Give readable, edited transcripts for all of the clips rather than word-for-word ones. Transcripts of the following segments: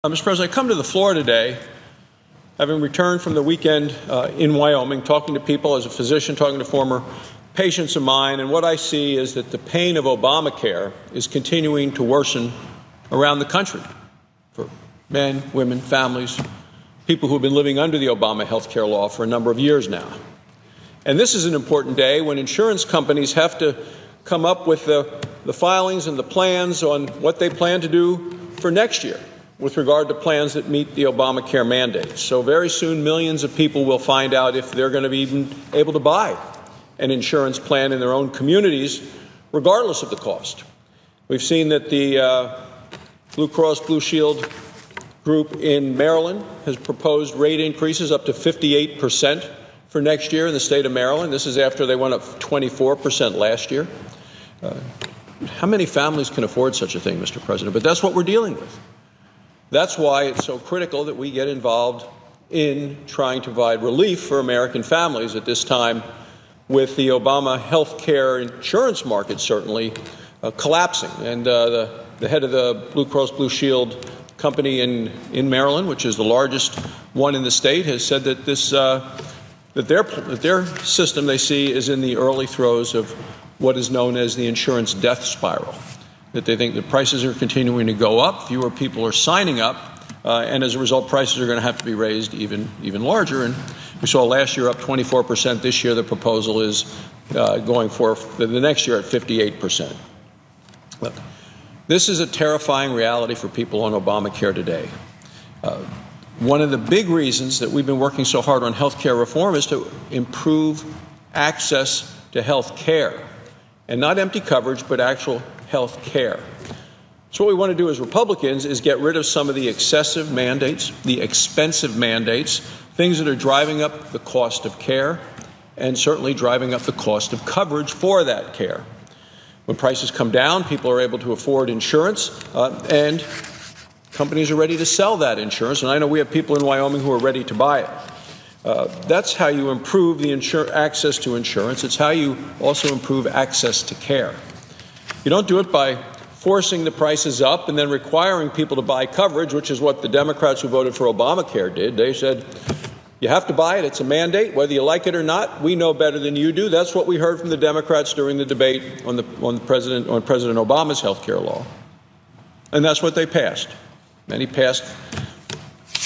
Mr. President, I come to the floor today, having returned from the weekend in Wyoming, talking to people as a physician, talking to former patients of mine, and what I see is that the pain of Obamacare is continuing to worsen around the country for men, women, families, people who have been living under the Obama health care law for a number of years now. And this is an important day when insurance companies have to come up with the filings and the plans on what they plan to do for next year with regard to plans that meet the Obamacare mandate. So very soon, millions of people will find out if they're going to be even able to buy an insurance plan in their own communities, regardless of the cost. We've seen that the Blue Cross Blue Shield group in Maryland has proposed rate increases up to 58% for next year in the state of Maryland. This is after they went up 24% last year. How many families can afford such a thing, Mr. President? But that's what we're dealing with. That's why it's so critical that we get involved in trying to provide relief for American families at this time with the Obama health care insurance market certainly collapsing. And the head of the Blue Cross Blue Shield company in Maryland, which is the largest one in the state, has said that their system they see is in the early throes of what is known as the insurance death spiral, that they think the prices are continuing to go up, fewer people are signing up, and as a result, prices are going to have to be raised even larger. And we saw last year up 24%. This year, the proposal is going for the next year at 58%. Look, this is a terrifying reality for people on Obamacare today. One of the big reasons that we've been working so hard on health care reform is to improve access to health care, and not empty coverage, but actual health care. So what we want to do as Republicans is get rid of some of the excessive mandates, the expensive mandates, things that are driving up the cost of care and certainly driving up the cost of coverage for that care. When prices come down, people are able to afford insurance, and companies are ready to sell that insurance. And I know we have people in Wyoming who are ready to buy it. That's how you improve the access to insurance. It's how you also improve access to care. You don't do it by forcing the prices up and then requiring people to buy coverage, which is what the Democrats who voted for Obamacare did. They said, you have to buy it. It's a mandate, whether you like it or not. We know better than you do. That's what we heard from the Democrats during the debate on President Obama's health care law. And that's what they passed. And he passed,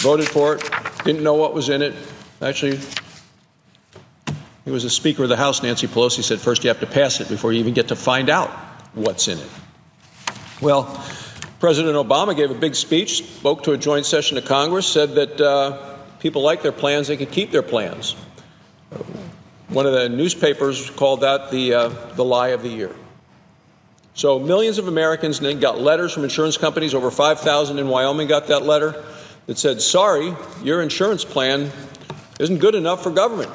voted for it, didn't know what was in it. Actually, he was the Speaker of the House, Nancy Pelosi, said first you have to pass it before you even get to find out what's in it. Well, President Obama gave a big speech, spoke to a joint session of Congress, said that people like their plans, they could keep their plans. One of the newspapers called that the lie of the year. So millions of Americans got letters from insurance companies. Over 5,000 in Wyoming got that letter that said, sorry, your insurance plan isn't good enough for government.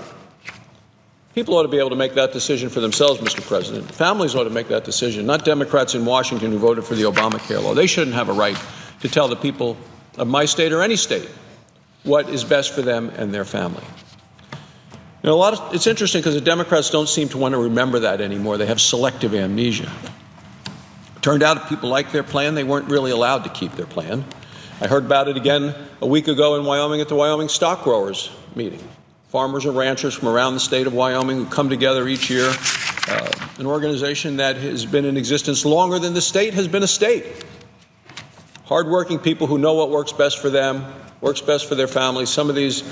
People ought to be able to make that decision for themselves, Mr. President. Families ought to make that decision, not Democrats in Washington who voted for the Obamacare law. They shouldn't have a right to tell the people of my state or any state what is best for them and their family. You know, it's interesting because the Democrats don't seem to want to remember that anymore. They have selective amnesia. It turned out if people liked their plan, they weren't really allowed to keep their plan. I heard about it again a week ago in Wyoming at the Wyoming Stock Growers meeting. Farmers and ranchers from around the state of Wyoming who come together each year, an organization that has been in existence longer than the state has been a state. Hardworking people who know what works best for them, works best for their families. Some of these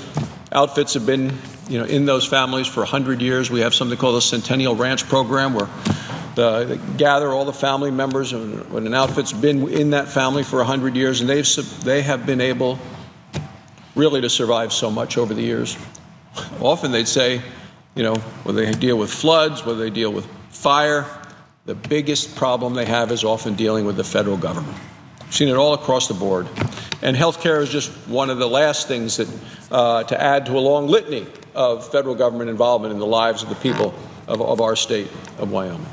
outfits have been, in those families for 100 years. We have something called the Centennial Ranch Program where they gather all the family members when an outfit's been in that family for 100 years, and they have been able really to survive so much over the years. Often they'd say, whether they deal with floods, whether they deal with fire, the biggest problem they have is often dealing with the federal government. We've seen it all across the board. And health care is just one of the last things that to add to a long litany of federal government involvement in the lives of the people of our state of Wyoming.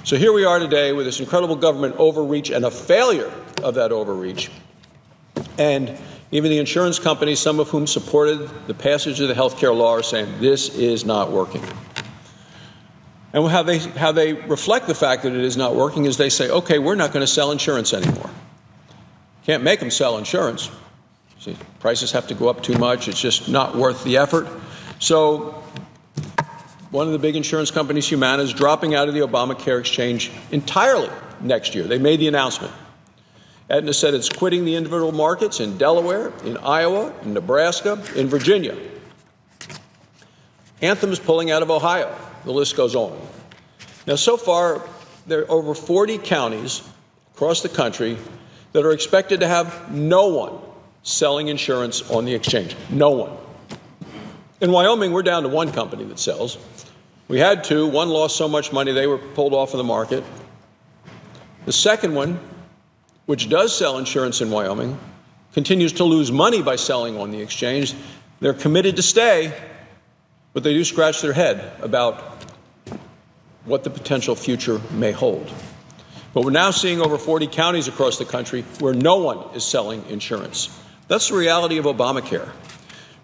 So here we are today with this incredible government overreach and a failure of that overreach. And even the insurance companies, some of whom supported the passage of the health care law, are saying this is not working. And how they reflect the fact that it is not working is they say, okay, we're not going to sell insurance anymore. Can't make them sell insurance. See, prices have to go up too much. It's just not worth the effort. So one of the big insurance companies, Humana, is dropping out of the Obamacare exchange entirely next year. They made the announcement. Aetna said it's quitting the individual markets in Delaware, in Iowa, in Nebraska, in Virginia. Anthem is pulling out of Ohio. The list goes on. Now, so far, there are over 40 counties across the country that are expected to have no one selling insurance on the exchange. No one. In Wyoming, we're down to one company that sells. We had two. One lost so much money they were pulled off of the market. The second one, which does sell insurance in Wyoming, continues to lose money by selling on the exchange. They're committed to stay, but they do scratch their head about what the potential future may hold. But we're now seeing over 40 counties across the country where no one is selling insurance. That's the reality of Obamacare.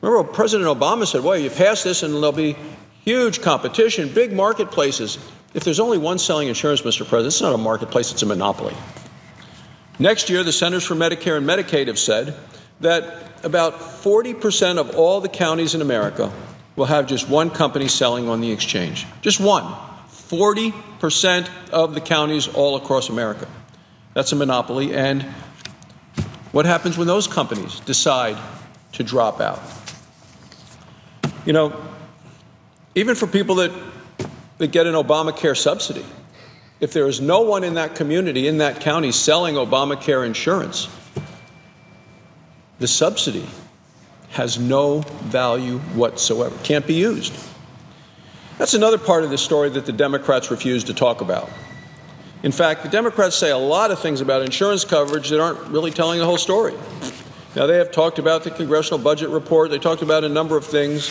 Remember, President Obama said, well, you pass this and there'll be huge competition, big marketplaces. If there's only one selling insurance, Mr. President, it's not a marketplace, it's a monopoly. Next year, the Centers for Medicare and Medicaid have said that about 40% of all the counties in America will have just one company selling on the exchange. Just one. 40% of the counties all across America. That's a monopoly. And what happens when those companies decide to drop out? You know, even for people that get an Obamacare subsidy, if there is no one in that community, in that county, selling Obamacare insurance, the subsidy has no value whatsoever, can't be used. That's another part of the story that the Democrats refuse to talk about. In fact, the Democrats say a lot of things about insurance coverage that aren't really telling the whole story. Now, they have talked about the Congressional Budget Report. They talked about a number of things.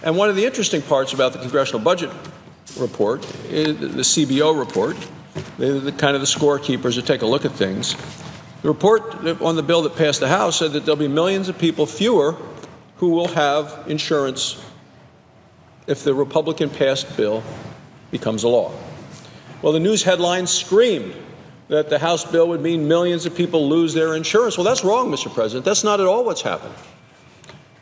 And one of the interesting parts about the Congressional Budget Report is the CBO Report. They're the kind of the scorekeepers that take a look at things. The report on the bill that passed the House said that there'll be millions of people fewer who will have insurance if the Republican-passed bill becomes a law. Well, the news headlines screamed that the House bill would mean millions of people lose their insurance. Well, that's wrong, Mr. President. That's not at all what's happened.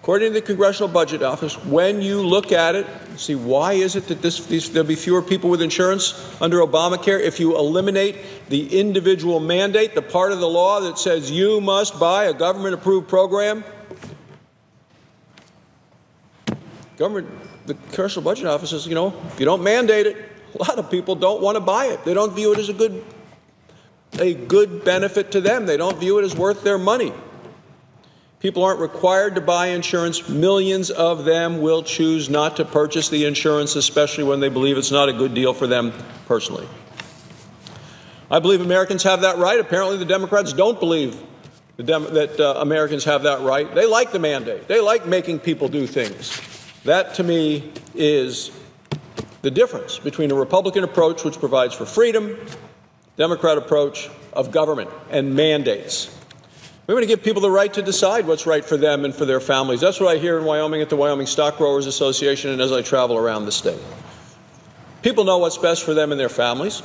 According to the Congressional Budget Office, when you look at it, see why is it that there'll be fewer people with insurance under Obamacare if you eliminate the individual mandate, the part of the law that says you must buy a government-approved program? The Congressional Budget Office says, you know, if you don't mandate it, a lot of people don't want to buy it. They don't view it as a good benefit to them. They don't view it as worth their money. People aren't required to buy insurance. Millions of them will choose not to purchase the insurance, especially when they believe it's not a good deal for them personally. I believe Americans have that right. Apparently, the Democrats don't believe that Americans have that right. They like the mandate. They like making people do things. That, to me, is the difference between a Republican approach, which provides for freedom, Democrat approach of government and mandates. We're going to give people the right to decide what's right for them and for their families. That's what I hear in Wyoming at the Wyoming Stock Growers Association and as I travel around the state. People know what's best for them and their families.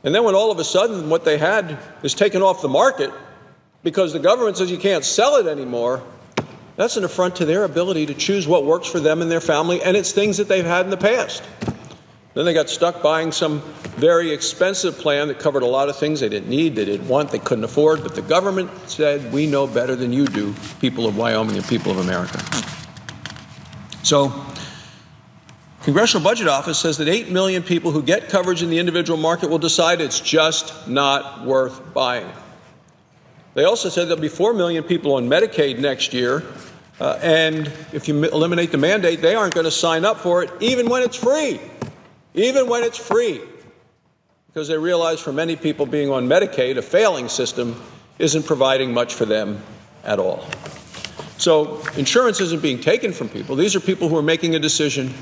And then when all of a sudden what they had is taken off the market because the government says you can't sell it anymore, that's an affront to their ability to choose what works for them and their family, and it's things that they've had in the past. Then they got stuck buying some very expensive plan that covered a lot of things they didn't need, they didn't want, they couldn't afford, but the government said, we know better than you do, people of Wyoming and people of America. So, Congressional Budget Office says that 8 million people who get coverage in the individual market will decide it's just not worth buying. They also said there'll be 4 million people on Medicaid next year, and if you eliminate the mandate, they aren't going to sign up for it, even when it's free. Even when it's free. Because they realize for many people being on Medicaid, a failing system, isn't providing much for them at all. So insurance isn't being taken from people. These are people who are making a decision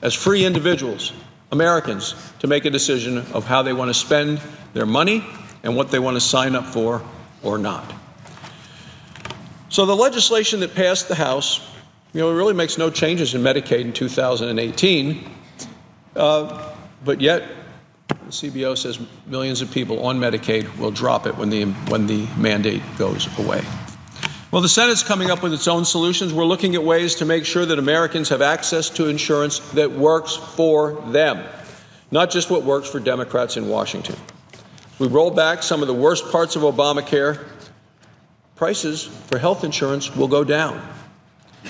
as free individuals, Americans, to make a decision of how they want to spend their money and what they want to sign up for or not. So the legislation that passed the House, it really makes no changes in Medicaid in 2018, but yet The CBO says millions of people on Medicaid will drop it when the mandate goes away. Well, the Senate's coming up with its own solutions. We're looking at ways to make sure that Americans have access to insurance that works for them, not just what works for Democrats in Washington. We roll back some of the worst parts of Obamacare. Prices for health insurance will go down.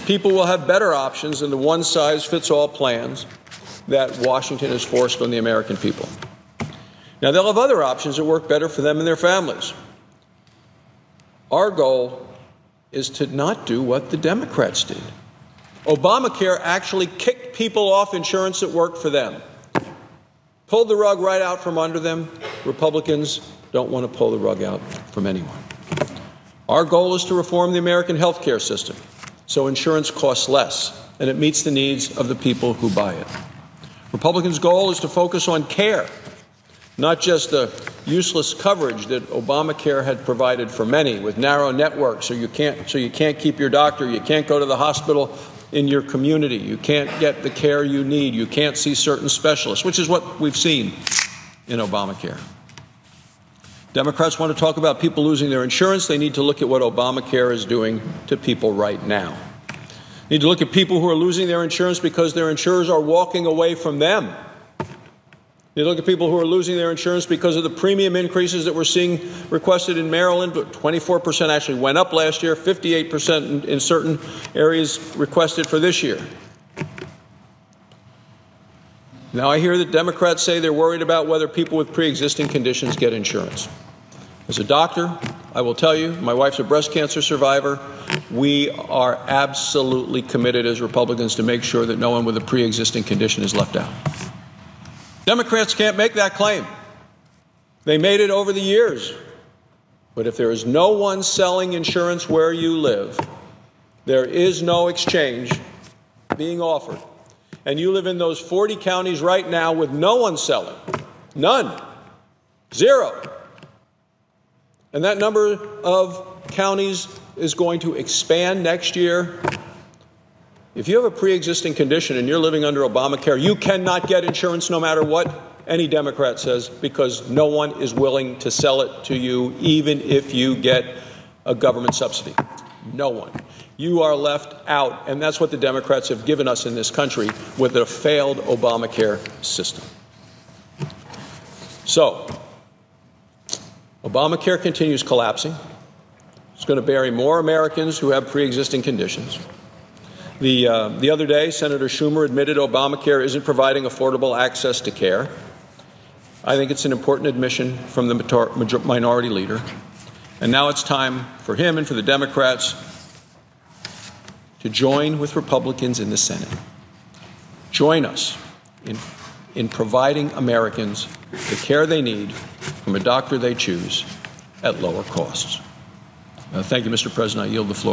People will have better options than the one-size-fits-all plans that Washington has forced on the American people. Now, they'll have other options that work better for them and their families. Our goal is to not do what the Democrats did. Obamacare actually kicked people off insurance that worked for them, pulled the rug right out from under them. Republicans don't want to pull the rug out from anyone. Our goal is to reform the American health care system so insurance costs less and it meets the needs of the people who buy it. Republicans' goal is to focus on care, not just the useless coverage that Obamacare had provided for many with narrow networks, so you can't keep your doctor, you can't go to the hospital in your community, you can't get the care you need, you can't see certain specialists, which is what we've seen in Obamacare. Democrats want to talk about people losing their insurance. They need to look at what Obamacare is doing to people right now. They need to look at people who are losing their insurance because their insurers are walking away from them. They look at people who are losing their insurance because of the premium increases that we're seeing requested in Maryland. 24% actually went up last year, 58% in certain areas requested for this year. Now, I hear that Democrats say they're worried about whether people with pre-existing conditions get insurance. As a doctor, I will tell you, my wife's a breast cancer survivor. We are absolutely committed as Republicans to make sure that no one with a pre-existing condition is left out. Democrats can't make that claim. They made it over the years. But if there is no one selling insurance where you live, there is no exchange being offered. And you live in those 40 counties right now with no one selling. None. Zero. And that number of counties is going to expand next year. If you have a pre-existing condition and you're living under Obamacare, you cannot get insurance no matter what any Democrat says, because no one is willing to sell it to you, even if you get a government subsidy. No one. You are left out, and that's what the Democrats have given us in this country with a failed Obamacare system. So, Obamacare continues collapsing. It's going to bury more Americans who have pre-existing conditions. The other day, Senator Schumer admitted Obamacare isn't providing affordable access to care. I think it's an important admission from the minority leader. And now it's time for him and for the Democrats to join with Republicans in the Senate. Join us in providing Americans the care they need from a doctor they choose at lower costs. Thank you, Mr. President. I yield the floor.